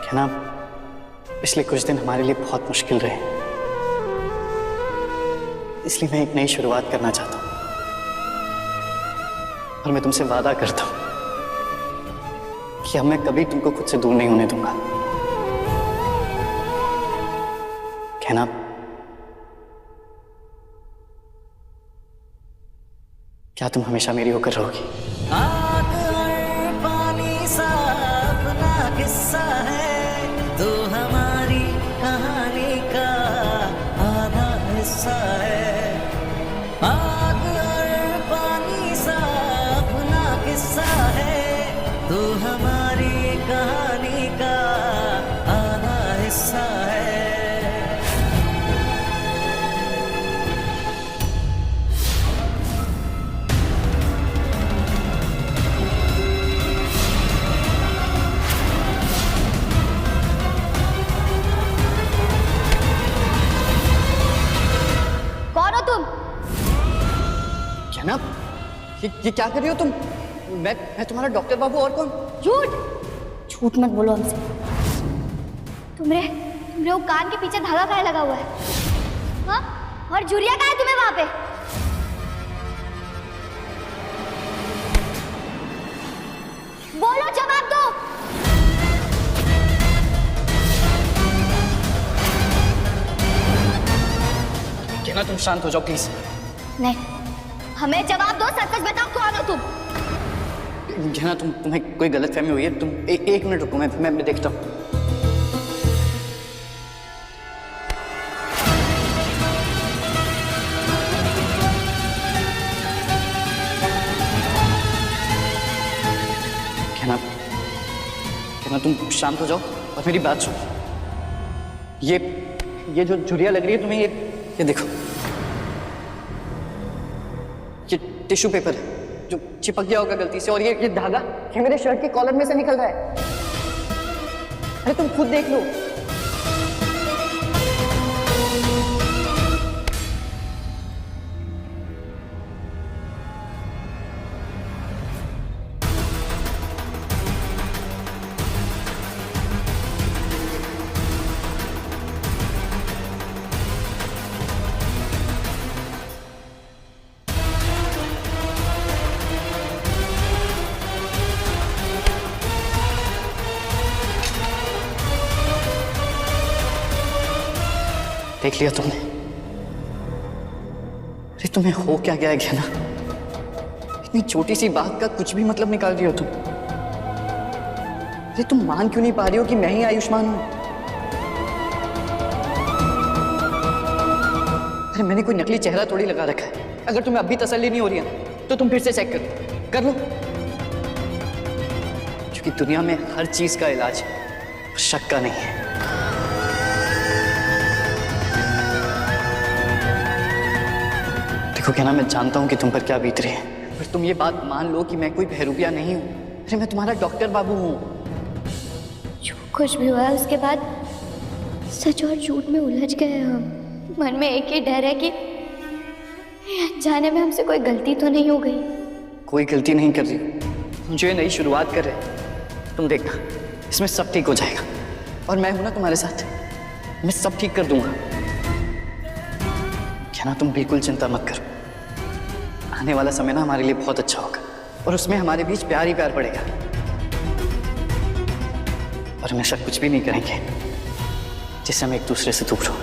क्या ना, पिछले कुछ दिन हमारे लिए बहुत मुश्किल रहे, इसलिए मैं एक नई शुरुआत करना चाहता हूं। और मैं तुमसे वादा करता हूं कि अब मैं कभी तुमको खुद से दूर नहीं होने दूंगा। कहना, क्या तुम हमेशा मेरी होकर रहोगी? आग और पानी सा अपना किस्सा है, तू हमारी कहानी का आधा हिस्सा है। आग और पानी सा अपना किस्सा है, तू हमारी कहानी का आधा हिस्सा है। ना, ये क्या कर रही हो तुम? मैं तुम्हारा डॉक्टर बाबू, और कौन? झूठ मत बोलो हमसे। तुमरे वो कान के पीछे धागा काहे लगा हुआ है? हाँ? और जुरिया कहाँ है तुम्हें वहां पे? बोलो, जवाब दो। क्या ना, तुम शांत हो जाओ प्लीज। नहीं, हमें जवाब दो, सच सच बताओ कौन हो तुम? ना, तुम्हें कोई गलतफहमी हुई है। तुम एक मिनट रुको, मैं देखता हूँ। कहना, तुम शांत हो जाओ और मेरी बात सुनो। ये जो झुर्रियाँ लग रही है तुम्हें, ये देखो, ये टिश्यू पेपर है जो चिपक गया होगा गलती से, और ये धागा ये मेरे शर्ट के कॉलर में से निकल रहा है। अरे तुम खुद देख लो। देख लिया तुमने? अरे तुम्हें हो क्या गया है कहना? इतनी छोटी सी बात का कुछ भी मतलब निकाल रही हो तुम। अरे तुम मान क्यों नहीं पा रही हो कि मैं ही आयुष्मान हूं? अरे मैंने कोई नकली चेहरा थोड़ी लगा रखा है। अगर तुम्हें अभी तसल्ली नहीं हो रही है तो तुम फिर से चेक कर लो, क्योंकि दुनिया में हर चीज का इलाज शक का नहीं है। देखो क्या ना, मैं जानता हूं कि तुम पर क्या बीत रही है, पर तुम ये बात मान लो कि मैं कोई बहरूपिया नहीं हूं। अरे मैं तुम्हारा डॉक्टर बाबू हूं। जो कुछ भी हुआ है उसके बाद सच और झूठ में उलझ गए हम। मन में एक ही डर है कि अनजाने में हमसे कोई गलती तो नहीं हो गई। कोई गलती नहीं कर रही, मुझे नई शुरुआत कर रहे। तुम देखना, इसमें सब ठीक हो जाएगा, और मैं हूं ना तुम्हारे साथ। मैं सब ठीक कर दूंगा। क्या ना, तुम बिल्कुल चिंता मत करो। आने वाला समय ना हमारे लिए बहुत अच्छा होगा, और उसमें हमारे बीच प्यार ही प्यार पड़ेगा। और हमेशा कुछ भी नहीं करेंगे जिससे हम एक दूसरे से दूर हो।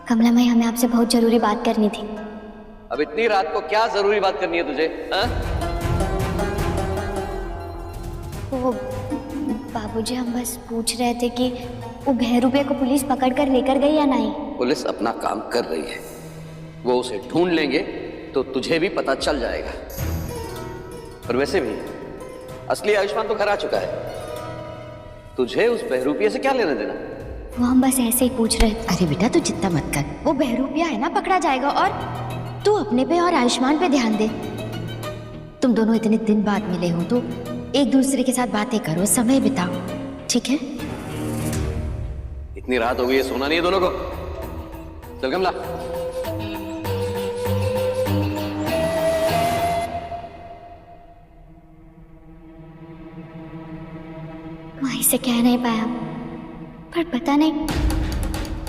कमला माई, हमें आपसे बहुत जरूरी बात करनी थी। अब इतनी रात को क्या जरूरी बात करनी है तुझे? वो बाबूजी, हम बस पूछ रहे थे कि वो बहरूपिया को पुलिस पकड़ कर लेकर गई या नहीं? पुलिस अपना काम कर रही है, वो उसे ढूंढ लेंगे तो तुझे भी पता चल जाएगा। और वैसे भी असली आयुष्मान तो घर आ चुका है, तुझे उस बहरूपिया से क्या लेना देना? वो हम बस ऐसे ही पूछ रहे थे। अरे बेटा, तू चिंता मत कर, वो बहरूपिया है ना, पकड़ा जाएगा। और तू अपने पे और आयुष्मान पे ध्यान दे। तुम दोनों इतने दिन बाद मिले हो तो एक दूसरे के साथ बातें करो, समय बिताओ, ठीक है? इतनी रात हो गई है, सोना नहीं है दोनों को? चल कमला। माई से कह नहीं पाया, पर पता नहीं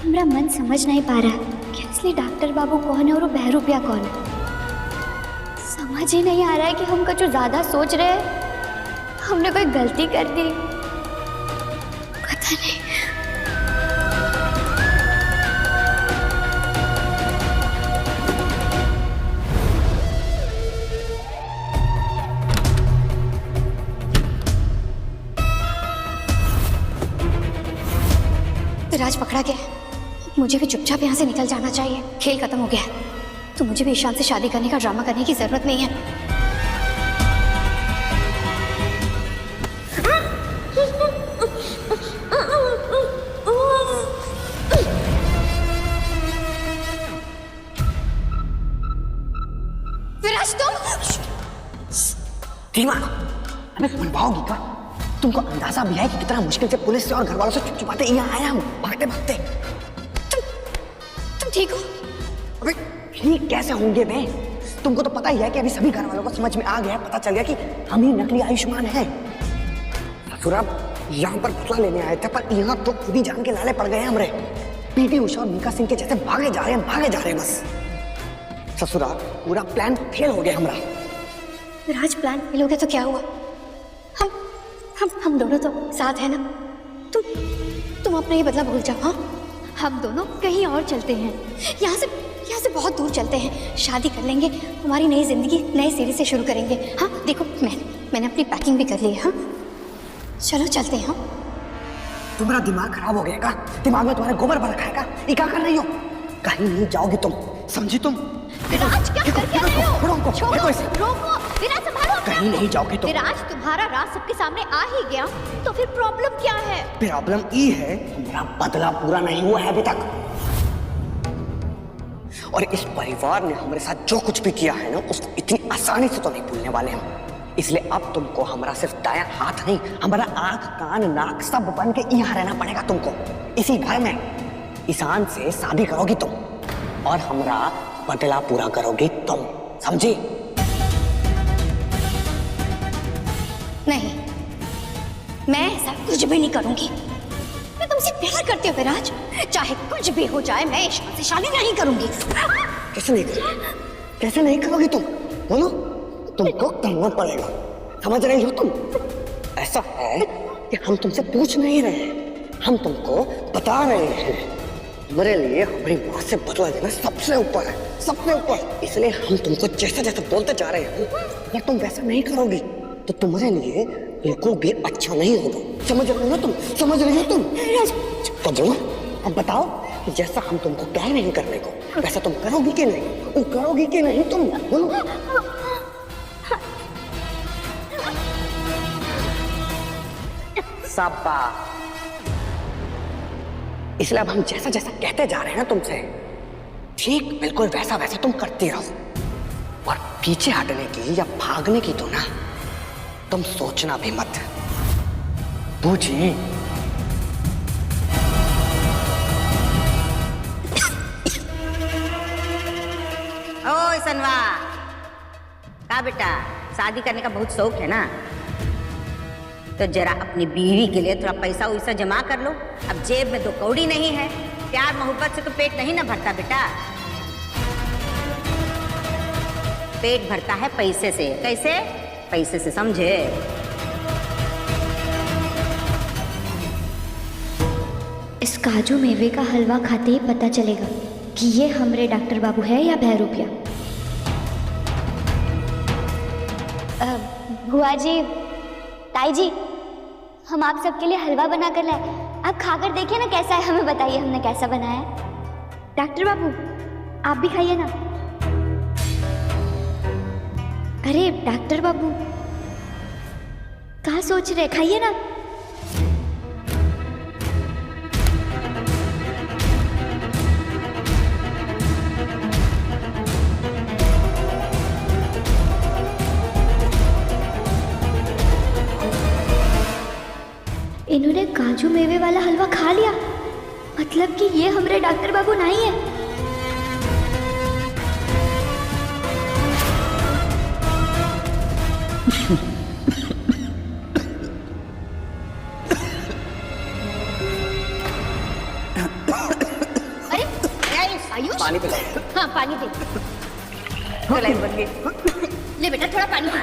मेरा मन समझ नहीं पा रहा कि असली डॉक्टर बाबू कौन है और वो बहरूपिया कौन है। समझ ही नहीं आ रहा है कि हम कुछ ज्यादा सोच रहे हैं, हमने कोई गलती कर दी, पता नहीं। राज पकड़ा गया, मुझे भी चुपचाप यहाँ से निकल जाना चाहिए। खेल खत्म हो गया है, तो मुझे भी ईशान से शादी करने का ड्रामा करने की जरूरत नहीं है। विराज रीमा, अबे मन पाओगी क्या? तुमको अंदाजा भी है कि कितना मुश्किल से पुलिस से और घर वालों से चुप चुपाते यहाँ आया हम, भागते भागते। तुम ठीक हो? अबे ठीक कैसे होंगे बे? तुमको तो पता ही है कि अभी सभी घर वालों को समझ में आ गया, पता चल गया कि हम ही नकली आयुष्मान हैं। ससुरा यहाँ पर बदला लेने आए थे, पर यहाँ तो खुद ही जान के लाले पड़ गए हमरे। पीटी उषा और मीका सिंह के जैसे भागे जा रहे हैं बस। ससुरा पूरा प्लान फेल हो गया हमारा। राज प्लान फेल हो गया तो क्या हुआ? हम दोनों तो साथ है ना। तुम अपना ये बदला भूल जाओ। हाँ, हम दोनों कहीं और चलते हैं, यहाँ से बहुत दूर चलते हैं, शादी कर लेंगे, हमारी नई जिंदगी नए सिरे से शुरू करेंगे। हाँ देखो, मैंने अपनी पैकिंग भी कर ली है। हाँ चलो चलते हैं। हाँ तुम्हारा दिमाग खराब हो गया का? दिमाग में तुम्हारे गोबर भर रखा है का? ये क्या कर रही हो? कहीं नहीं जाओगी तुम, समझी तुम? विराज क्या कर रहे हो? छोड़ो इसे। रोको, विराज संभालो। कहीं नहीं जाओगी तुम। विराज, तुम्हारा राज सबके सामने आ ही गया तो फिर प्रॉब्लम क्या है? प्रॉब्लम ये है, मेरा बदला पूरा नहीं हुआ है अभी तक, और इस परिवार ने हमारे साथ जो कुछ भी किया है ना, उसको इतनी आसानी से तो नहीं भूलने वाले हम। इसलिए अब तुमको हमारा सिर्फ दायां हाथ नहीं, हमारा आंख कान नाक सब बन के यहाँ रहना पड़ेगा तुमको। इसी घर में ईशान से शादी करोगी तुम, और हमारा बदला पूरा करोगी तुम, समझी? नहीं, मैं ऐसा कुछ भी नहीं करूंगी। मैं तुमसे प्यार करती हूँ विराज, चाहे कुछ भी हो जाए, मैं ईशान से शादी नहीं करूंगी। कैसे नहीं करोगी? कैसे नहीं करोगी तुम? बोलो, तुमको करना पड़ेगा, समझ रही हो तुम? ऐसा है कि हम तुमसे पूछ नहीं रहे हैं, हम तुमको बता रहे हैं। हमारे लिए हमारी माँ से बदला लेना सबसे ऊपर है, सबसे ऊपर। इसलिए हम तुमको जैसा जैसा बोलते जा रहे हैं, अगर तुम वैसा नहीं करोगी तो तुम्हारे लिए बिल्कुल भी अच्छा नहीं होगा। समझ रही हो तुम? समझ रही हो तुम? तो बोलो, अब बताओ, जैसा हम तुमको कह रहे हैं करने को, वैसा तुम करोगी कि नहीं? वो करोगी कि नहीं तुम? बोलो। शाबाश। इसलिए अब हम जैसा जैसा कहते जा रहे हैं ना तुमसे, ठीक बिल्कुल वैसा वैसा तुम करती रहो, और पीछे हटने की या भागने की तो ना तुम सोचना भी मत, बूझी? ओ सनवा, का बेटा, शादी करने का बहुत शौक है ना, तो जरा अपनी बीवी के लिए थोड़ा पैसा वैसा जमा कर लो। अब जेब में 2 कौड़ी नहीं है, प्यार मोहब्बत से तो पेट नहीं ना भरता बेटा, पेट भरता है पैसे से। कैसे? पैसे से, समझे? इस काजू मेवे का हलवा खाते ही पता चलेगा कि ये हमरे डॉक्टर बाबू है या बहरूपिया। बुआ जी, ताई जी, हम आप सबके लिए हलवा बना कर लाए, आप खाकर देखिए ना कैसा है, हमें बताइए हमने कैसा बनाया है। डॉक्टर बाबू, आप भी खाइए ना। अरे डॉक्टर बाबू, कहाँ सोच रहे, खाइए ना। काजू मेवे वाला हलवा खा लिया, मतलब कि ये हमरे डॉक्टर बाबू नहीं है। अरे आयुष, पानी पिला। हाँ पानी दे। ले बेटा थोड़ा पानी पी।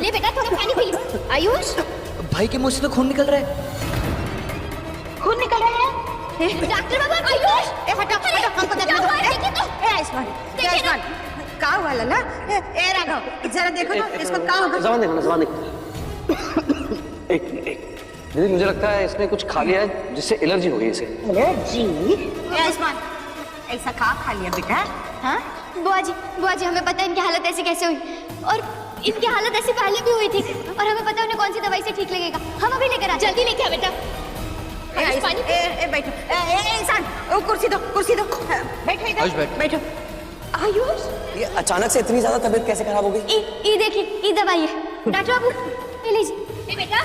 ले बेटा थोड़ा पानी पी ले। आयुष, भाई के मुंह से तो खून निकल रहा है। खून निकल रहा है। डॉक्टर बाबू, आयुष, हटो हटो, हमको देखने दो। आयुष्मान, आयुष्मान, का हुआ लला? राघव, जरा देखो तो इसको का होगा। जबान देखो ना, जबान देखो। एक दीदी, मुझे लगता है इसने कुछ खा लिया है जिससे एलर्जी हो गई इसे। एलर्जी? आयुष्मान, ऐसा खा लिया बेटा? हाँ? बुआ जी हमें पता है इनकी हालत ऐसी कैसे हुई, और इनकी हालत ऐसी पहले भी हुई थी, और हमें पता है उन्हें कौन सी दवाई से ठीक लगेगा। हम अभी लेकर आते हैं। जल्दी लेके आ बेटा। पानी बैठो। इंसान, कुर्सी दो। बैठो इधर। आयुष, बैठ। बैठो। आयुष, ये अचानक से इतनी ज्यादा तबीयत कैसे खराब हो गई? ये देखिए, ये दवाई है। डॉक्टर बाबू ये लीजिए। बेटा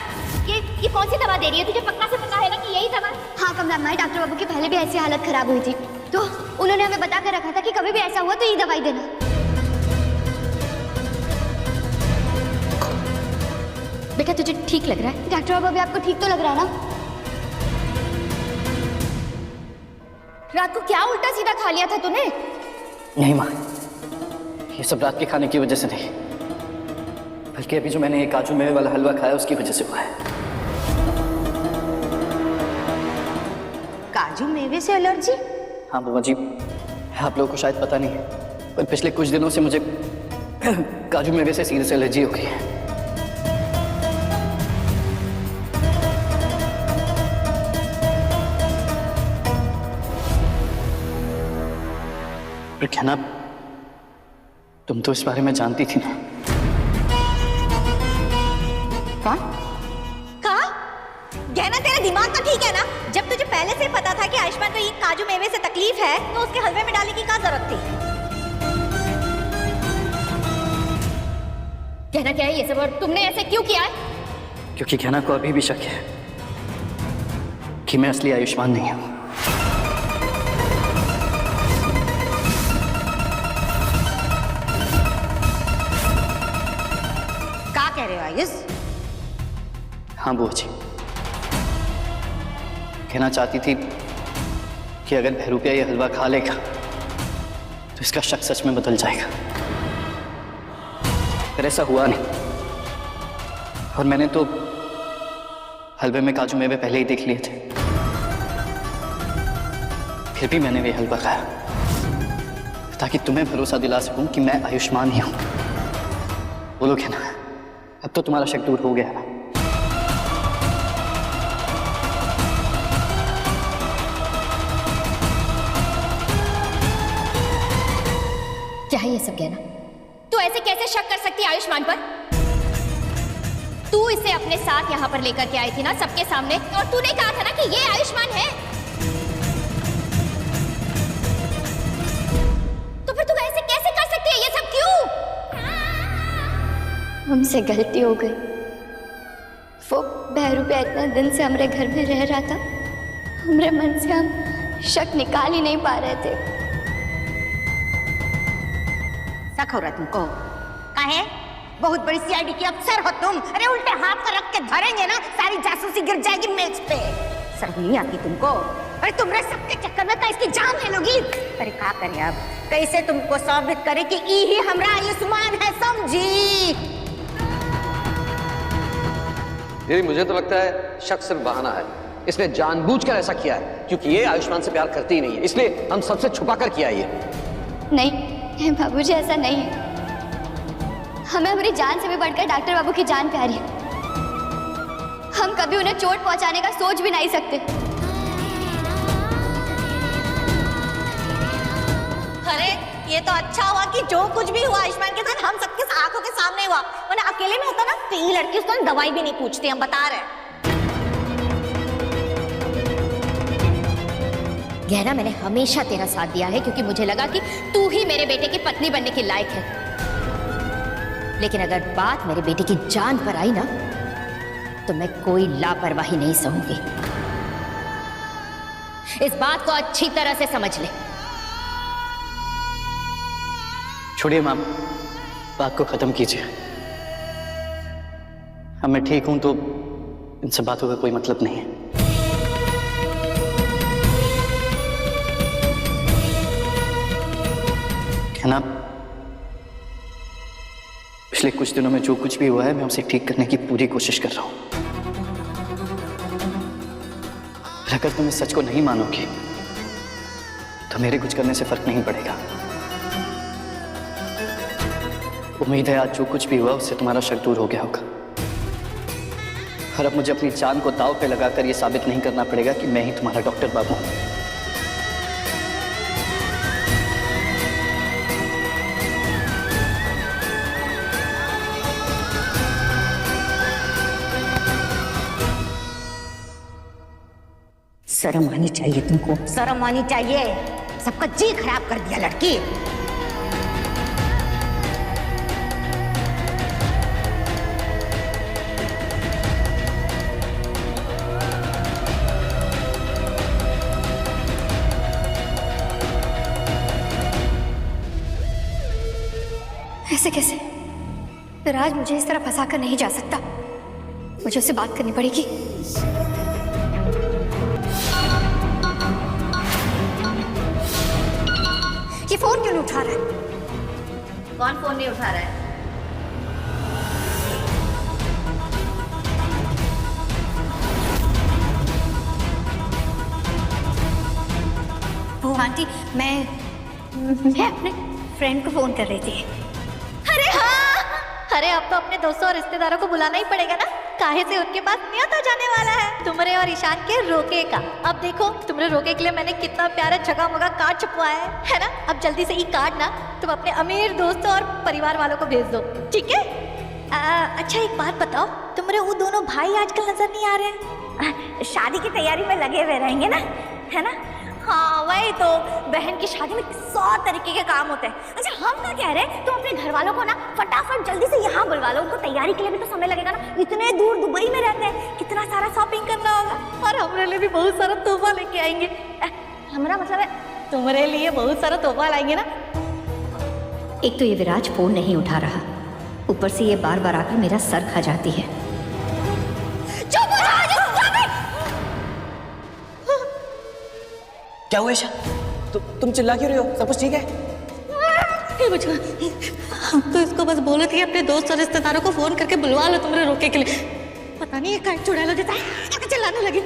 ये कौन सी दवा दे रही है? तुझे पक्का से पता है ना कि यही दवा? हाँ कमला माई, डॉक्टर बाबू की पहले भी ऐसी हालत खराब हुई थी, तो उन्होंने हमें बता कर रखा था कि कभी भी ऐसा हुआ तो ये दवाई देना। बेटा तुझे ठीक लग रहा है? डॉक्टर बाबू अभी आपको ठीक तो लग रहा है ना? रात को क्या उल्टा सीधा खा लिया था तूने? नहीं माँ, ये सब रात के खाने की वजह से नहीं, बल्कि अभी जो मैंने ये काजू मेवे वाला हलवा खाया उसकी वजह से हुआ है। काजू मेवे से एलर्जी? हाँ बुआ जी, आप लोगों को शायद पता नहीं है, पर पिछले कुछ दिनों से मुझे काजू मेवे से सीरियस एलर्जी हो गई है। पर क्या ना, तुम तो इस बारे में जानती थी ना? गहना तेरा दिमाग तो ठीक है ना? जब तुझे पहले से पता था कि आयुष्मान को ये काजू मेवे से तकलीफ है, तो उसके हलवे में डालने की क्या जरूरत थी? कहना क्या है ये सब, और तुमने ऐसे क्यों किया है? क्योंकि कहना को अभी भी शक है कि मैं असली आयुष्मान नहीं हूं। क्या कह रहे हो आयुष? हाँ बुआ जी, कहना चाहती थी कि अगर भैरूपिया ये हलवा खा लेगा तो इसका शक सच में बदल जाएगा, पर ऐसा हुआ नहीं। और मैंने तो हलवे में काजू मेवे पहले ही देख लिए थे, फिर भी मैंने ये हलवा खाया ताकि तुम्हें भरोसा दिला सकूं कि मैं आयुष्मान ही हूं। बोलो क्या ना, अब तो तुम्हारा शक दूर हो गया ना? क्या है ये सब कहना? तू ऐसे कैसे शक कर सकती है आयुष्मान पर? तू इसे अपने साथ यहाँ पर लेकर के आई थी ना सबके सामने, और तूने कहा था ना कि ये आयुष्मान है, तो फिर तू ऐसे कैसे कर सकती है? ये सब क्यों? हमसे गलती हो गई। वो भैरूपिया इतने दिन से हमारे घर में रह रहा था, हमारे मन से हम शक निकाल ही नहीं पा रहे थे। शक हो रहा तुमको? काहे? बहुत बड़ी सीआईडी की अफसर हो तुम। अरे उल्टे हाथ पर रख के धरेंगे ना, सारी जासूसी गिर जाएगी मेज पे। शर्म नहीं आती तुमको? अरे तुमरे सबके चक्कर में तो इसकी जान ले लोगी। अरे क्या करें अब? कैसे तुमको साबित करे कि ही हमरा आयुष्मान है, समझी? दीदी, मुझे तो लगता है शक सिर्फ बहाना है। इसने जानबूझकर ऐसा किया है क्योंकि ये आयुष्मान से प्यार करती ही नहीं है, इसलिए हम सबसे छुपा कर किया ये। नहीं बाबूजी, ऐसा नहीं है। हमें हमारी जान से भी बढ़कर डॉक्टर बाबू की जान प्यारी है। हम कभी उन्हें चोट पहुंचाने का सोच भी नहीं सकते। अरे ये तो अच्छा हुआ कि जो कुछ भी हुआ आयुष्मान के साथ हम सबके आंखों के सामने हुआ, वरना अकेले में होता ना तो ये लड़की उसको दवाई भी नहीं पूछती। हम बता रहे हैं गहना, मैंने हमेशा तेरा साथ दिया है क्योंकि मुझे लगा कि तू ही मेरे बेटे की पत्नी बनने के लायक है। लेकिन अगर बात मेरे बेटे की जान पर आई ना तो मैं कोई लापरवाही नहीं सहूंगी। इस बात को अच्छी तरह से समझ ले। छोड़िए मैम, बात को खत्म कीजिए। अब मैं ठीक हूं तो इन सब बातों का कोई मतलब नहीं है। है ना? पिछले कुछ दिनों में जो कुछ भी हुआ है मैं उसे ठीक करने की पूरी कोशिश कर रहा हूं। और अगर तुम इस सच को नहीं मानोगी तो मेरे कुछ करने से फर्क नहीं पड़ेगा। उम्मीद है आज जो कुछ भी हुआ उससे तुम्हारा शक दूर हो गया होगा। और अब मुझे अपनी जान को दांव पे लगाकर यह साबित नहीं करना पड़ेगा कि मैं ही तुम्हारा डॉक्टर बाबू हूं। शर्म आनी चाहिए तुमको, शर्म आनी चाहिए। सबका जी खराब कर दिया लड़की। ऐसे कैसे? राज मुझे इस तरह फंसा कर नहीं जा सकता। मुझे उससे बात करनी पड़ेगी। ये फोन क्यों नहीं उठा रहा है? कौन फोन नहीं उठा रहा है? वो आंटी, मैं अपने फ्रेंड को फोन कर रही थी। अरे हाँ, अरे अब तो अपने दोस्तों और रिश्तेदारों को बुलाना ही पड़ेगा ना। काहे से उनके पास न्योता जाने वाला है तुमरे और ईशान के रोके का। अब देखो तुमरे रोके के लिए मैंने कितना प्यारा जगह मगा कार्ड छपवाया है ना। अब जल्दी से ये कार्ड ना तुम अपने अमीर दोस्तों और परिवार वालों को भेज दो, ठीक है? अच्छा एक बात बताओ, तुमरे वो दोनों भाई आजकल नजर नहीं आ रहे हैं? शादी की तैयारी में लगे हुए रहेंगे ना, है ना? हाँ वही तो, बहन की शादी में 100 तरीके के काम होते हैं। अच्छा हम क्या कह रहे हैं, तुम अपने घर वालों को ना फटाफट जल्दी से यहाँ बुलवा लो। उनको तैयारी के लिए भी तो समय लगेगा ना, इतने दूर दुबई में रहते हैं, कितना सारा शॉपिंग करना होगा। और हमारे लिए भी बहुत सारा तोहफा लेके आएंगे। हमारा मतलब है तुम्हारे लिए बहुत सारा तोहफा लाएंगे ना। एक तो ये विराज फोन नहीं उठा रहा, ऊपर से ये बार बार आकर मेरा सर खा जाती है। क्या हुआ ईशा? तुम चिल्ला क्यों रही हो? सब कुछ ठीक है? हम तो इसको बस बोले थे अपने दोस्त और रिश्तेदारों को फोन करके बुलवा लो तुम्हारे रोके के लिए। पता नहीं ये काहे चुड़ैल हो जाता है, चिल्लाने लगी।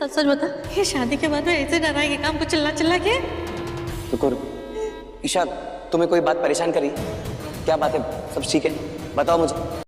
सच सच बता, ये शादी के बाद में ऐसे डराएगी काम को चिल्ला के? रुको ईशा, तुम्हें कोई बात परेशान करी? क्या बात है? सब ठीक है? बताओ मुझे।